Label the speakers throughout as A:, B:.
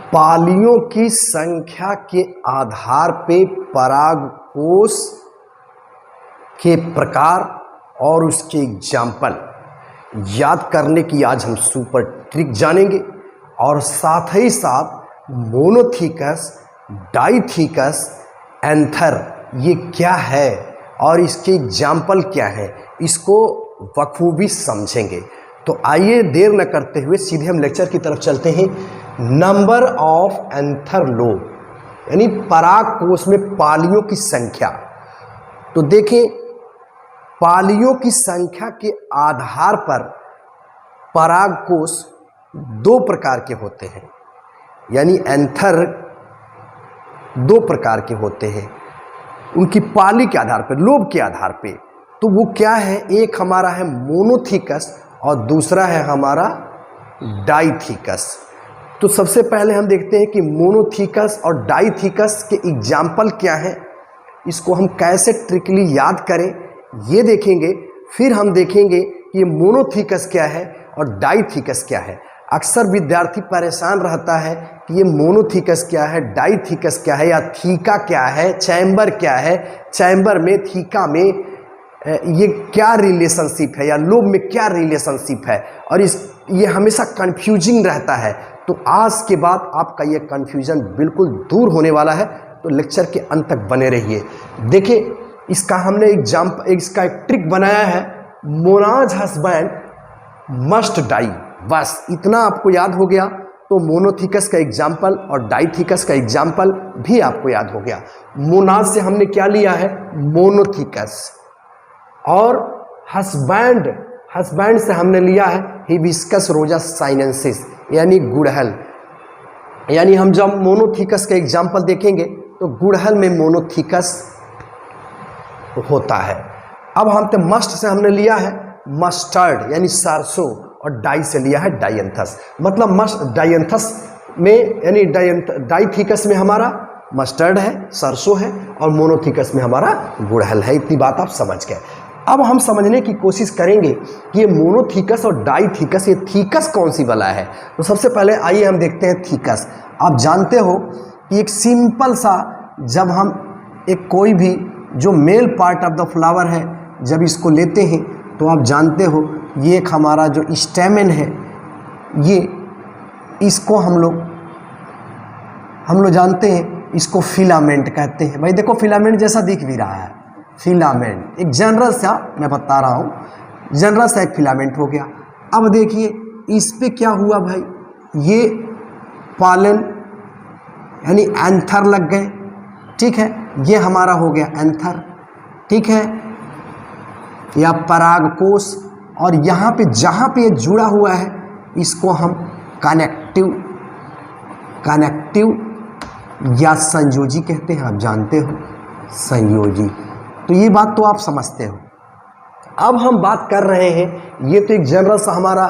A: पालियों की संख्या के आधार पे परागकोश के प्रकार और उसके एग्जाम्पल याद करने की आज हम सुपर ट्रिक जानेंगे, और साथ ही साथ मोनोथिकस, डाइथिकस, एंथर ये क्या है और इसके एग्जाम्पल क्या है, इसको बखूबी समझेंगे। तो आइए देर न करते हुए सीधे हम लेक्चर की तरफ चलते हैं। नंबर ऑफ एंथर लोब यानी परागकोश में पालियों की संख्या। तो देखें, पालियों की संख्या के आधार पर परागकोश दो प्रकार के होते हैं, यानी एंथर दो प्रकार के होते हैं उनकी पाली के आधार पर, लोब के आधार पे। तो वो क्या है, एक हमारा है मोनोथिकस और दूसरा है हमारा डाइथिकस। तो सबसे पहले हम देखते हैं कि मोनोथिकस और डाइथिकस के एग्जाम्पल क्या हैं, इसको हम कैसे ट्रिकली याद करें ये देखेंगे। फिर हम देखेंगे कि ये मोनोथिकस क्या है और डाइथिकस क्या है। अक्सर विद्यार्थी परेशान रहता है कि ये मोनोथिकस क्या है, डाइथिकस क्या है, या थीका क्या है, चैम्बर क्या है, चैम्बर में थीका में ये क्या रिलेशनशिप है, या लोब में क्या रिलेशनशिप है, और ये हमेशा कंफ्यूजिंग रहता है। तो आज के बाद आपका ये कंफ्यूजन बिल्कुल दूर होने वाला है, तो लेक्चर के अंत तक बने रहिए। देखिए, इसका हमने इसका एक ट्रिक बनाया है, मोनाज हस्बैंड मस्ट डाई। बस इतना आपको याद हो गया तो मोनोथिकस का एग्जाम्पल और डाइथिकस का एग्जाम्पल भी आपको याद हो गया। मोनाज से हमने क्या लिया है, मोनोथिकस, और हस्बैंड से हमने लिया है हिबिस्कस रोजा साइनेंसिस यानी गुड़हल। यानी हम जब मोनोथिकस का एग्जाम्पल देखेंगे तो गुड़हल में मोनोथिकस होता है। अब हम तो मस्ट से हमने लिया है मस्टर्ड यानी सरसों, और डाई से लिया है डायंथस। मतलब मस्ट डायंथस में यानी डाइथिकस में हमारा मस्टर्ड है, सरसों है, और मोनोथिकस में हमारा गुड़हल है। इतनी बात आप समझ गए। अब हम समझने की कोशिश करेंगे कि ये मोनोथिकस और डाइथिकस, ये थीकस कौन सी वाला है। तो सबसे पहले आइए हम देखते हैं थीकस। आप जानते हो कि एक सिंपल सा, जब हम एक कोई भी जो male part of the flower है जब इसको लेते हैं तो आप जानते हो ये एक हमारा जो स्टेमेन है, ये इसको हम लोग जानते हैं, इसको फिलामेंट कहते हैं। भाई देखो, फिलामेंट जैसा दिख भी रहा है, फिलामेंट एक जनरल सा, मैं बता रहा हूँ, जनरल सा एक फिलामेंट हो गया। अब देखिए इस पे क्या हुआ भाई, ये पॉलन यानी एंथर लग गए, ठीक है, ये हमारा हो गया एंथर, ठीक है, या परागकोश। और यहाँ पे जहाँ पे ये जुड़ा हुआ है इसको हम कनेक्टिव या संयोजी कहते हैं। आप जानते हो संयोजी, तो ये बात तो आप समझते हो। अब हम बात कर रहे हैं, ये तो एक जनरल सा हमारा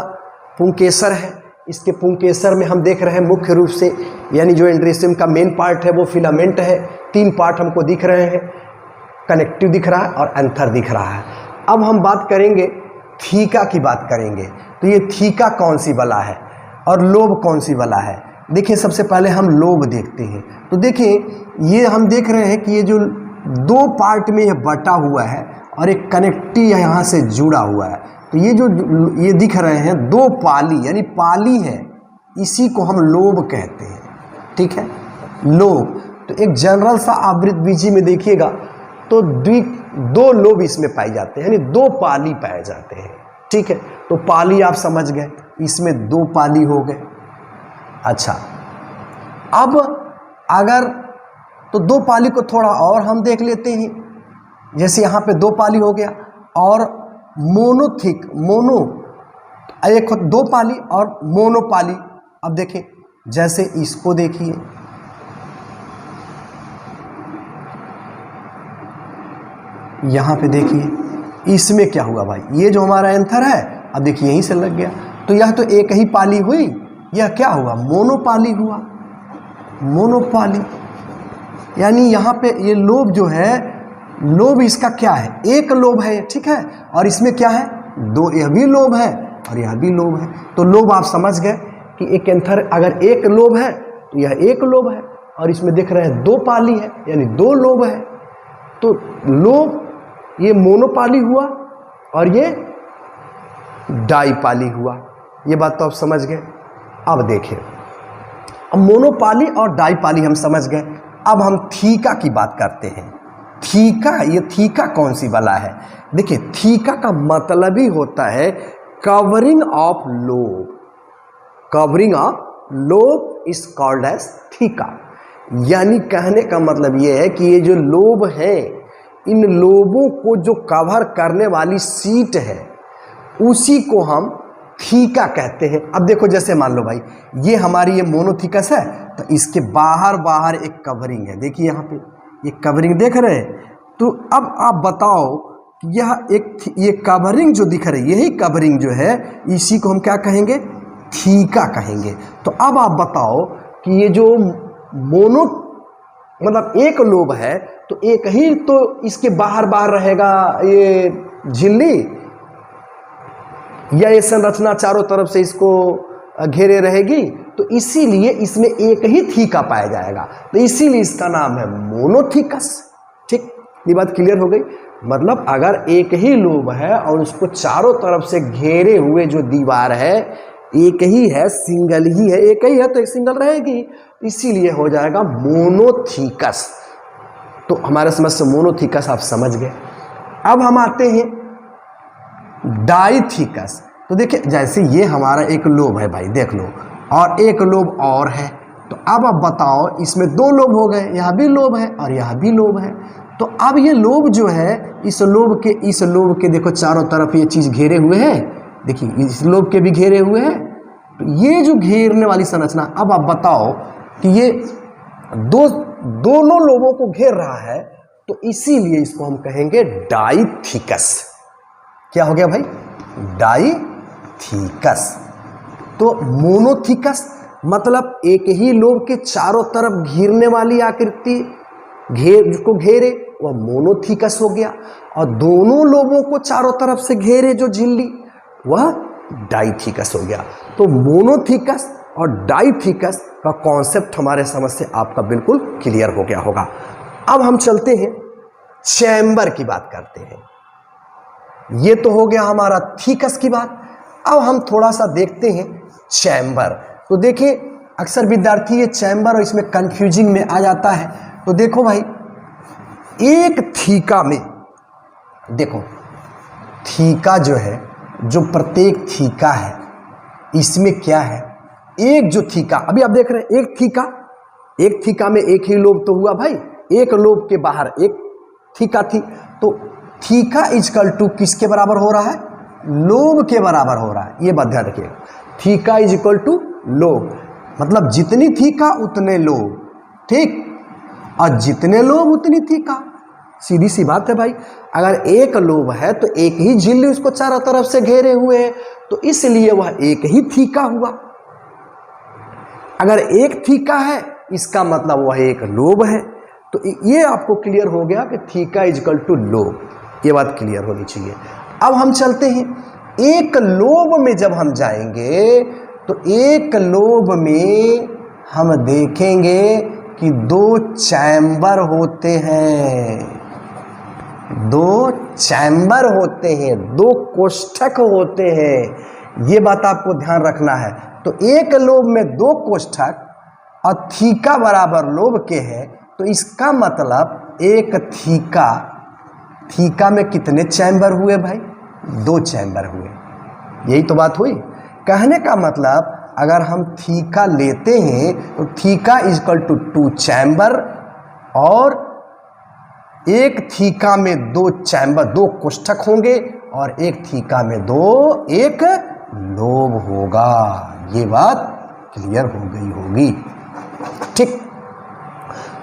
A: पुंकेसर है। इसके पुंकेसर में हम देख रहे हैं मुख्य रूप से, यानी जो एंड्रोसियम का मेन पार्ट है वो फिलामेंट है। तीन पार्ट हमको दिख रहे हैं, कनेक्टिव दिख रहा है और एंथर दिख रहा है। अब हम बात करेंगे थीका की बात करेंगे। तो ये थीका कौन सी वाला है और लोब कौन सी वाला है। देखिए, सबसे पहले हम लोब देखते हैं। तो देखिए, ये हम देख रहे हैं कि ये जो दो पार्ट में ये बटा हुआ है और एक कनेक्टिव यहाँ से जुड़ा हुआ है। तो ये जो ये दिख रहे हैं दो पाली, यानी पाली है, इसी को हम लोब कहते हैं, ठीक है, लोब। तो एक जनरल सा आवृतबीजी में देखिएगा तो दो लोब इसमें पाए जाते हैं, यानी दो पाली पाए जाते हैं, ठीक है। तो पाली आप समझ गए, इसमें दो पाली हो गए। अच्छा, अब अगर तो दो पाली को थोड़ा और हम देख लेते हैं। जैसे यहाँ पे दो पाली हो गया, और एक दो पाली और मोनोपाली। अब देखें, जैसे इसको देखिए, यहाँ पे देखिए, इसमें क्या हुआ भाई, ये जो हमारा एंथर है, अब देखिए यहीं से लग गया। तो यह तो एक ही पाली हुई, यह क्या हुआ, मोनोपाली हुआ, मोनोपाली। यानी यहाँ पे ये लोब जो है, लोब इसका क्या है, एक लोब है, ठीक है, और इसमें क्या है, दो, यह भी लोब है और यह भी लोब है। तो लोब आप समझ गए कि एक एंथर अगर एक लोब है तो यह एक लोब है, और इसमें देख रहे हैं 2 पाली है यानी 2 लोब है। तो लोब ये मोनोपाली हुआ और ये डाईपाली हुआ। ये बात तो आप समझ गए। अब देखें, अब मोनोपाली और डाईपाली हम समझ गए। अब हम थीका की बात करते हैं। थीका, ये थीका कौन सी वाला है? देखिए, थीका का मतलब ही होता है covering of lobe. Covering of lobe is called as theca. यानी कहने का मतलब ये है कि ये जो लोब है, इन लोबों को जो कवर करने वाली सीट है उसी को हम थीका कहते हैं। अब देखो, जैसे मान लो भाई ये हमारी ये मोनोथीकस है, तो इसके बाहर एक कवरिंग है। देखिए यहाँ पे ये कवरिंग देख रहे हैं। तो अब आप बताओ कि ये कवरिंग जो दिख रही है, यही कवरिंग जो है, इसी को हम क्या कहेंगे? थीका कहेंगे। तो अब आप बताओ कि ये जो मोनो मतलब एक लोब है, तो एक ही तो इसके बाहर रहेगा ये झिल्ली, या ये संरचना चारों तरफ से इसको घेरे रहेगी? तो इसीलिए इसमें एक ही थीका पाया जाएगा, तो इसीलिए इसका नाम है मोनोथीकस। ठीक, ये बात क्लियर हो गई। मतलब अगर एक ही लोब है और उसको चारों तरफ से घेरे हुए जो दीवार है एक ही है, सिंगल ही है, एक ही है तो एक सिंगल रहेगी, इसीलिए हो जाएगा मोनोथीकस। तो हमारे समझ से मोनोथीकस आप समझ गए। अब हम आते हैं डाईथीकस। तो देखिए, जैसे ये हमारा एक लोब है भाई, देख लो, और एक लोब और है। तो अब आप बताओ, इसमें 2 लोब हो गए, यहाँ भी लोब है और यहाँ भी लोब है। तो अब ये लोब जो है, इस लोब के देखो चारों तरफ ये चीज़ घेरे हुए हैं। देखिए, इस लोब के भी घेरे हुए हैं। तो ये जो घेरने वाली संरचना, अब आप बताओ कि ये दोनों लोबों को घेर रहा है, तो इसीलिए इसको हम कहेंगे डाईथीकस। क्या हो गया भाई? डाईथीकस। तो मोनोथीकस मतलब एक ही लोब के चारों तरफ घेरने वाली आकृति, जिसको घेरे, वह मोनोथीकस हो गया। और दोनों लोबों को चारों तरफ से घेरे जो झिल्ली, वह डाईथीकस हो गया। तो मोनोथीकस और डाईथीकस का कॉन्सेप्ट हमारे समझ से आपका बिल्कुल क्लियर हो गया होगा। अब हम चलते हैं चैम्बर की बात करते हैं। ये तो हो गया हमारा थीकस की बात। अब हम थोड़ा सा देखते हैं चैम्बर। तो देखिए, अक्सर विद्यार्थी ये चैम्बर और इसमें कंफ्यूजिंग में आ जाता है। तो देखो भाई, एक थीका में देखो, थीका जो है, जो प्रत्येक थीका है, इसमें क्या है? एक जो थीका, अभी आप देख रहे हैं एक थीका में एक ही लोब तो हुआ भाई, एक लोब के बाहर एक थीका थी। तो थीका इजकल टू किसके बराबर हो रहा है? लोब के बराबर हो रहा है। ये बात ध्यान रखिएगा, theca is equal to lobe, मतलब जितनी थीका उतने लोब। ठीक, और जितने लोब उतनी थीका। सीधी सी बात है भाई। अगर एक लोब है तो एक ही झिल्ली उसको चारों तरफ से घेरे हुए है, तो इसलिए वह एक ही थीका हुआ। अगर एक थीका है, इसका मतलब वह एक लोब है। तो ये आपको क्लियर हो गया कि थीका इजकल टू लोब। ये बात क्लियर होनी चाहिए। अब हम चलते हैं एक लोब में। जब हम जाएंगे तो एक लोब में हम देखेंगे कि 2 चैम्बर होते हैं, 2 चैम्बर होते हैं, 2 कोष्ठक होते हैं। ये बात आपको ध्यान रखना है। तो एक लोब में 2 कोष्ठक और थीका बराबर लोब के हैं, तो इसका मतलब एक थीका में कितने चैम्बर हुए भाई? 2 चैम्बर हुए। यही तो बात हुई। कहने का मतलब अगर हम थीका लेते हैं तो थीका इजकल टू 2 चैम्बर, और एक थीका में 2 चैम्बर, 2 कोष्ठक होंगे, और एक थीका में एक लोब होगा। ये बात क्लियर हो गई होगी। ठीक,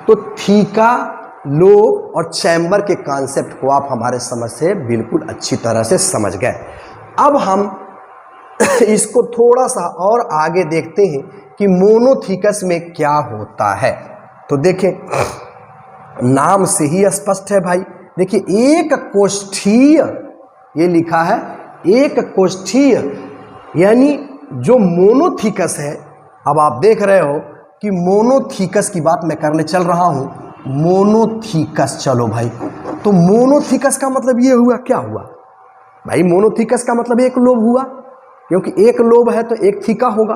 A: तो थीका, लोब और चैम्बर के कॉन्सेप्ट को आप हमारे समझ से बिल्कुल अच्छी तरह से समझ गए। अब हम इसको थोड़ा सा और आगे देखते हैं कि मोनोथीकस में क्या होता है। तो देखें, नाम से ही स्पष्ट है भाई। देखिए, एक कोष्ठीय, ये लिखा है एक कोष्ठीय, यानी जो मोनोथीकस है। अब आप देख रहे हो कि मोनोथीकस की बात मैं करने चल रहा हूं। मोनोथीकस, चलो भाई, तो मोनोथीकस का मतलब ये हुआ, क्या हुआ भाई? मोनोथीकस का मतलब एक लोब हुआ, क्योंकि एक लोब है तो एक थीका होगा।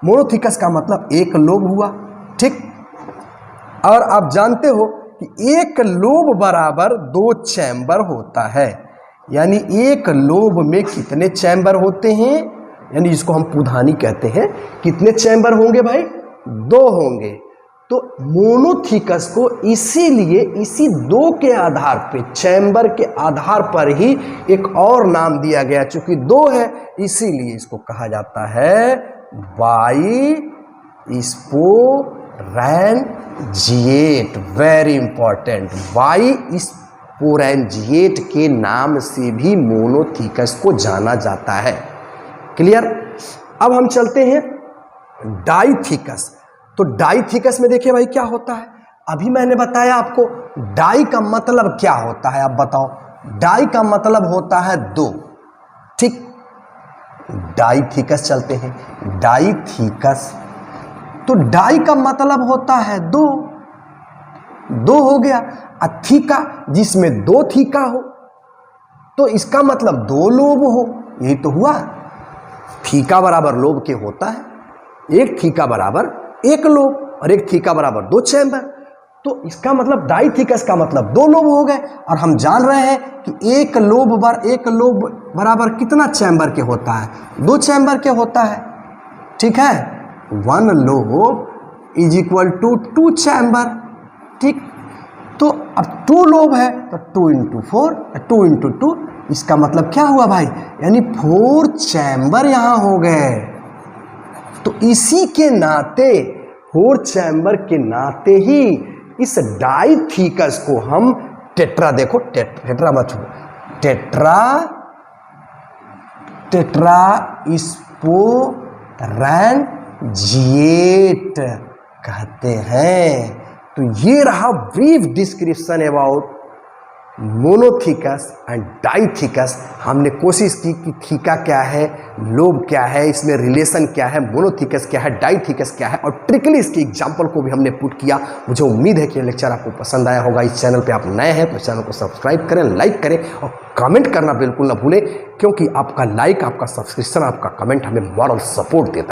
A: मोनोथीकस का मतलब एक लोब हुआ, ठीक। और आप जानते हो कि एक लोब बराबर 2 चैम्बर होता है, यानी एक लोब में कितने चैम्बर होते हैं, यानी जिसको हम पुधानी कहते हैं, कितने चैम्बर होंगे भाई? 2 होंगे। तो मोनोथीकस को इसीलिए इसी 2 के आधार पे, चैम्बर के आधार पर ही एक और नाम दिया गया। चूंकि 2 है इसीलिए इसको कहा जाता है बाई स्पोरैंजिएट। वेरी इंपॉर्टेंट, बाई स्पोरैंजिएट के नाम से भी मोनोथीकस को जाना जाता है। क्लियर? अब हम चलते हैं डाईथीकस। तो डाईथीकस में देखिए भाई क्या होता है, अभी मैंने बताया आपको डाई का मतलब क्या होता है, आप बताओ। डाई का मतलब होता है 2, ठीक। डाईथीकस चलते हैं, डाईथीकस, तो डाई का मतलब होता है 2, 2 हो गया। थीका जिसमें 2 थीका हो, तो इसका मतलब 2 लोब हो, यही तो हुआ। थीका बराबर लोब के होता है, एक थीका बराबर एक लोब और एक थीका बराबर 2 चैम्बर। तो इसका मतलब डाईथीकस का मतलब 2 लोब हो गए। और हम जान रहे हैं कि एक लोब बराबर कितना चैम्बर के होता है? 2 चैम्बर के होता है, ठीक है। 1 lobe is equal to 2 chamber, ठीक। तो अब 2 लोब है तो 2 इंटू 4, 2 इंटू 2, इसका मतलब क्या हुआ भाई? यानी 4 चैम्बर यहां हो गए। तो इसी के नाते, 4 चैम्बर के नाते ही इस डाईथीकस को हम टेट्रा, देखो टेट्रा मत छो, टेट्रा स्पोरैंजिएट कहते हैं। तो ये रहा brief description about monothecous and डाईथीकस। हमने कोशिश की कि थीका क्या है, लोब क्या है, इसमें रिलेशन क्या है, मोनोथीकस क्या है, डाईथीकस क्या है, और ट्रिकली इसकी एग्जांपल को भी हमने पुट किया। मुझे उम्मीद है कि ये लेक्चर आपको पसंद आया होगा। इस चैनल पे आप नए हैं तो चैनल को सब्सक्राइब करें, लाइक करें और कमेंट करना बिल्कुल ना भूलें, क्योंकि आपका लाइक, आपका सब्सक्रिप्शन, आपका कमेंट हमें मॉरल सपोर्ट देता है।